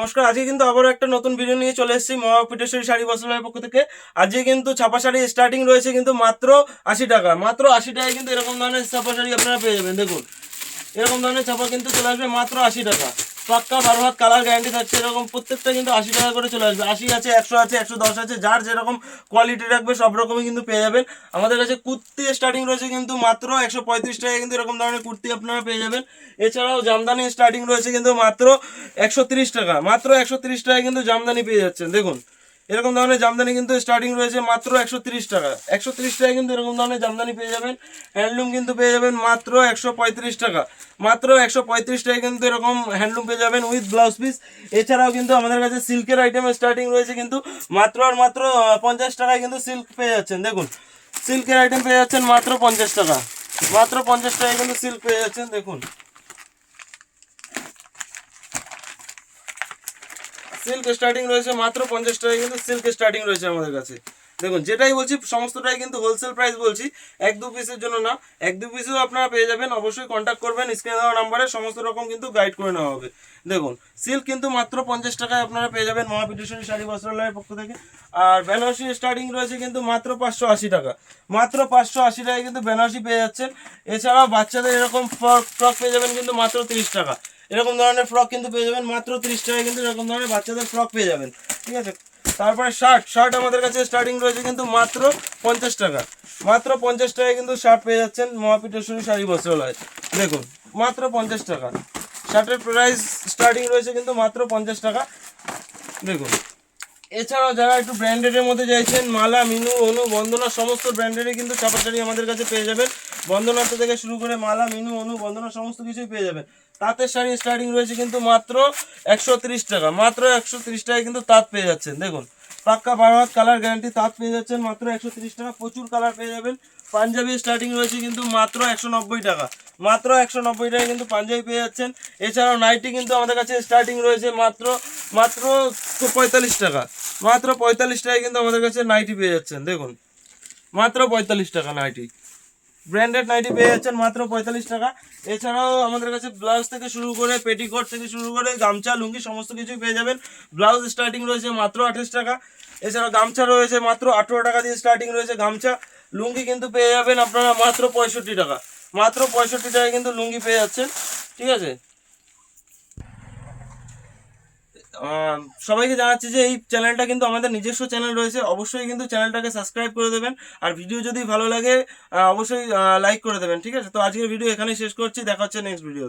নমস্কার। আজকে কিন্তু আবারও একটা নতুন ভিডিও নিয়ে চলে এসেছি মহাপিটেশ্বরী শাড়ি বস্ত্রালয়ের পক্ষ থেকে। আজকে কিন্তু ছাপা শাড়ি স্টার্টিং রয়েছে কিন্তু মাত্র 80 টাকা। মাত্র 80 টাকায় কিন্তু এরকম ধরনের ছাপা শাড়ি আপনারা পেয়ে যাবেন। দেখুন এরকম ধরনের ছাপা কিন্তু চলে আসবে মাত্র 80 টাকা। পাক্কা 12 হাত কালার গ্যারান্টি থাকছে। এরকম প্রত্যেকটা কিন্তু 80 টাকা করে চলে আসবে। 80 আছে, 100 আছে, 110 আছে, যার যেরকম কোয়ালিটি রাখবে সব রকমই কিন্তু পেয়ে যাবেন। আমাদের কাছে কুর্তি স্টার্টিং রয়েছে কিন্তু মাত্র 135 টাকায় কিন্তু এরকম ধরনের কুর্তি আপনারা পেয়ে যাবেন। এছাড়াও জামদানি স্টার্টিং রয়েছে কিন্তু মাত্র 130 টাকা। মাত্র 130 টাকায় কিন্তু জামদানি পেয়ে যাচ্ছেন। দেখুন এরকম ধরনের জামদানি কিন্তু স্টার্টিং রয়েছে মাত্র 130 টাকা। 130 টাকায় কিন্তু এরকম ধরনের জামদানি পেয়ে যাবেন। হ্যান্ডলুম কিন্তু পেয়ে যাবেন মাত্র 135 টাকা। মাত্র 135 টাকায় কিন্তু এরকম হ্যান্ডলুম পেয়ে যাবেন উইথ ব্লাউজ পিস। এছাড়াও কিন্তু আমাদের কাছে সিল্কের আইটেম স্টার্টিং রয়েছে কিন্তু মাত্র 50 টাকায় কিন্তু সিল্ক পেয়ে যাচ্ছেন। দেখুন সিল্কের আইটেম পেয়ে যাচ্ছেন মাত্র 50 টাকা। মাত্র 50 টাকায় কিন্তু সিল্ক পেয়ে যাচ্ছেন। দেখুন সিল্ক স্টার্টিং রয়েছে মাত্র 50 টাকায় কিন্তু সিল্ক স্টার্টিং রয়েছে আমাদের কাছে। দেখুন যেটাই বলছি সমস্তটাই কিন্তু হোলসেল প্রাইস বলছি, এক দু পিসের জন্য না। এক দু পিসেও আপনারা পেয়ে যাবেন। অবশ্যই কন্ট্যাক্ট করবেন, স্ক্রিনে দেওয়া নাম্বারে সমস্ত রকম কিন্তু গাইড করে নেওয়া হবে। দেখুন সিল্ক কিন্তু মাত্র 50 টাকায় আপনারা পেয়ে যাবেন মহাপিটেশ্বরী শাড়ি বস্ত্রালয়ের পক্ষ থেকে। আর বেনারসি স্টার্টিং রয়েছে কিন্তু মাত্র 580 টাকা। মাত্র 580 টাকায় কিন্তু বেনারসি পেয়ে যাচ্ছেন। এছাড়াও বাচ্চাদের এরকম ফ্রক পেয়ে যাবেন কিন্তু মাত্র 30 টাকা। এরকম ধরনের ফ্রক কিন্তু পেয়ে যাবেন মাত্র 30 টাকায় কিন্তু এরকম ধরনের বাচ্চাদের ফ্রক পেয়ে যাবেন। ঠিক আছে। তারপরে শার্ট আমাদের কাছে স্টার্টিং রয়েছে কিন্তু মাত্র 50 টাকা। মাত্র 50 টাকায় কিন্তু শার্ট পেয়ে যাচ্ছেন মহাপিটেশ্বরী শাড়ি বস্ত্রালয়। দেখুন মাত্র 50 টাকা শার্টের প্রাইস স্টার্টিং রয়েছে কিন্তু মাত্র 50 টাকা। দেখুন এছাড়াও যারা একটু ব্র্যান্ডেডের মধ্যে চাইছেন, মালা, মিনু, অনু, বন্দনা সমস্ত ব্র্যান্ডেরই কিন্তু ছাপা শাড়ি আমাদের কাছে পেয়ে যাবেন। বন্দনাতে থেকে শুরু করে মালা, মিনু, অনু, বন্দনা সমস্ত কিছুই পেয়ে যাবেন। তাঁতের শাড়ি স্টার্টিং রয়েছে কিন্তু মাত্র 130 টাকা। মাত্র 130 টাকায় কিন্তু তাঁত পেয়ে যাচ্ছেন। দেখুন পাক্কা 12 হাত কালার গ্যারান্টি তাঁত পেয়ে যাচ্ছেন মাত্র 130 টাকা। প্রচুর কালার পেয়ে যাবেন। পাঞ্জাবি স্টার্টিং রয়েছে কিন্তু মাত্র 190 টাকা। মাত্র 190 টাকায় কিন্তু পাঞ্জাবি পেয়ে যাচ্ছেন। এছাড়াও নাইটি কিন্তু আমাদের কাছে স্টার্টিং রয়েছে মাত্র 45 টাকা। মাত্র 45 টাকায় কিন্তু আমাদের কাছে নাইটি পেয়ে যাচ্ছেন। দেখুন মাত্র 45 টাকা নাইটি, ব্র্যান্ডেড নাইটি পেয়ে যাচ্ছেন মাত্র 45 টাকা। এছাড়াও আমাদের কাছে ব্লাউজ থেকে শুরু করে পেটিকোট থেকে শুরু করে গামছা, লুঙ্গি সমস্ত কিছুই পেয়ে যাবেন। ব্লাউজ স্টার্টিং রয়েছে মাত্র 28 টাকা। এছাড়াও গামছা রয়েছে মাত্র 18 টাকা দিয়ে স্টার্টিং রয়েছে গামছা। লুঙ্গি কিন্তু পেয়ে যাবেন আপনারা মাত্র 65 টাকা। মাত্র 65 টাকায় কিন্তু লুঙ্গি পেয়ে যাচ্ছেন। ঠিক আছে। সবাইকে জানাচ্ছি যে এই চ্যানেলটা কিন্তু আমাদের নিজস্ব চ্যানেল রয়েছে। অবশ্যই কিন্তু চ্যানেলটাকে সাবস্ক্রাইব করে দেবেন। আর ভিডিও যদি ভালো লাগে অবশ্যই লাইক করে দেবেন। ঠিক আছে। তো আজকের ভিডিও এখানেই শেষ করছি। দেখা হচ্ছে নেক্সট ভিডিও।